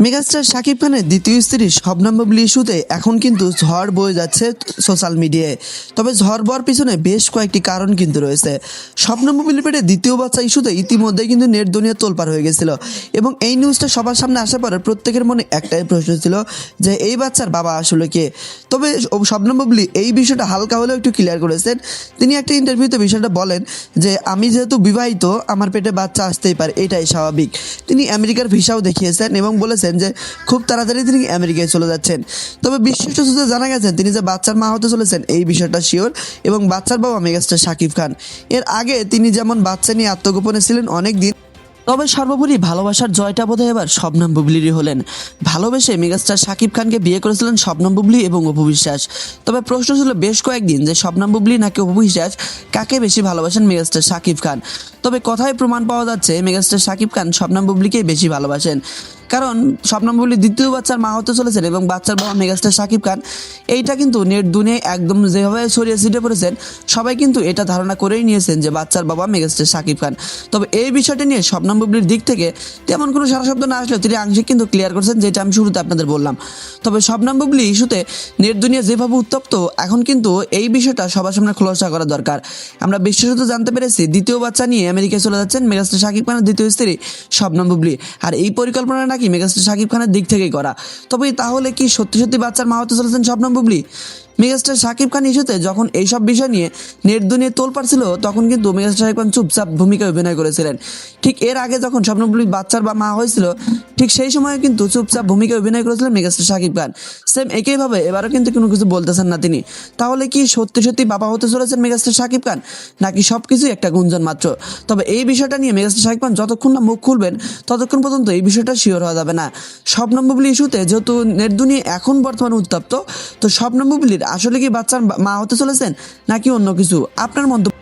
Megastar Shakib খানের দ্বিতীয় স্ত্রী শবনম বুবলি ইস্যুতে এখন কিন্তু ঝড় বয়ে যাচ্ছে সোশ্যাল মিডিয়ায়। তবে ঝড় বওয়ার পিছনে বেশ কয়েকটি কারণ কিন্তু রয়েছে। শবনম বুবলির পেটে দ্বিতীয় বাচ্চা ইস্যুতে ইতিমধ্যে কিন্তু নেট দুনিয়া তোলপাড় হয়ে গেছিল এবং এই নিউজটা সবার সামনে আসার পরে প্রত্যেকের মনে একটাই প্রশ্ন ছিল যে এই বাচ্চার বাবা আসলে কে। তবে শবনম বুবলি এই বিষয়টা হালকা হলেও একটু ক্লিয়ার করেছেন। তিনি একটা ইন্টারভিউতে বিষয়টা বলেন যে আমি যেহেতু বিবাহিত, আমার পেটে বাচ্চা আসতেই পারে, এটাই স্বাভাবিক। তিনি আমেরিকার ভিসাও দেখিয়েছেন এবং বলেছেন যে খুব তাড়াতাড়ি তিনি আমেরিকায় চলে যাচ্ছেন। তবে বিশিষ্ট সূত্রে জানা গেছে তিনি যে বাচ্চার মা হতে চলেছেন এই বিষয়টা শিওর, এবং বাচ্চার বাবা মেগাস্টার শাকিব খান। এর আগে তিনি যেমন বাচ্চা নিয়ে আত্মগোপনে ছিলেন অনেক দিন, তবে সর্বোপরি ভালোবাসার জয়টা বোধহয় এবার শবনম বুবলিরই হলেন। ভালোবেসে মেগাস্টার শাকিব খানকে বিয়ে করেছিলেন শবনম বুবলি এবং অপু বিশ্বাস। তবে প্রশ্ন ছিল বেশ কয়েকদিন যে শবনম বুবলি নাকি অপু বিশ্বাস, কাকে বেশি ভালোবাসেন মেগাস্টার শাকিব খান। তবে কথায় প্রমাণ পাওয়া যাচ্ছে মেগাস্টার শাকিব খান শবনম বুবলিকেই বেশি ভালোবাসেন, কারণ শবনম বুবলি দ্বিতীয় বাচ্চার মা হতে চলেছেন এবং বাচ্চার বাবা মেগাস্টার শাকিব খান। এইটা কিন্তু নেট দুনিয়ায় একদম যেভাবে ছড়িয়ে ছিটে পড়েছেন, সবাই কিন্তু এটা ধারণা করেই নিয়েছেন যে বাচ্চার বাবা মেগাস্টার শাকিব খান। তবে এই বিষয়টা নিয়ে শবনম বুবলির দিক থেকে তেমন কোনো সারা শব্দ না আসলেও তিনি আংশিক কিন্তু ক্লিয়ার করেছেন, যেটা আমি শুরুতে আপনাদের বললাম। তবে শবনম বুবলি ইস্যুতে নেট দুনিয়া যেভাবে উত্তপ্ত, এখন কিন্তু এই বিষয়টা সবার সামনে খোলাসা করা দরকার। আমরা বিশেষত জানতে পেরেছি দ্বিতীয় বাচ্চা নিয়ে আমেরিকায় চলে যাচ্ছেন মেগাস্টার শাকিব খানের দ্বিতীয় স্ত্রী শবনম বুবলি, আর এই পরিকল্পনা নাকি মেগাস্টার শাকিব খানের দিক থেকেই করা। তবে তাহলে কি সত্যি সত্যি বাচ্চার মা হতে চলেছেন শবনম বুবলি? মেগাস্টার শাকিব খান ইস্যুতে যখন এইসব বিষয় নিয়ে নেট দুনিয়ে তোলপাড় ছিল, তখন কিন্তু মেগাস্টার শাকিব খান চুপচাপ ভূমিকা অভিনয় করেছিলেন। ঠিক এর আগে যখন শবনম বুবলি বাচ্চার বা মা হয়েছিল, ঠিক সেই সময় কিন্তু চুপচাপ ভূমিকা অভিনয় করেছিলেন মেগাস্টার শাকিব খান। সেম একইভাবে এবারও কিন্তু কোনো কিছু বলতেছেন না তিনি। তাহলে কি সত্যি সত্যি বাবা হতে চলেছেন মেগাস্টার শাকিব খান, নাকি সব কিছুই একটা গুঞ্জন মাত্র? তবে এই বিষয়টা নিয়ে মেগাস্টার শাকিব খান যতক্ষণ না মুখ খুলবেন, ততক্ষণ পর্যন্ত এই বিষয়টা শিওর হওয়া যাবে না। শবনম বুবলি ইস্যুতে যেহেতু নেট দুনিয়া এখন বর্তমানে উত্তপ্ত, তো শবনম বুবলির আসলে কি বাচ্চার মা হতে চলেছেন নাকি অন্য কিছু? আপনার মন্তব্য।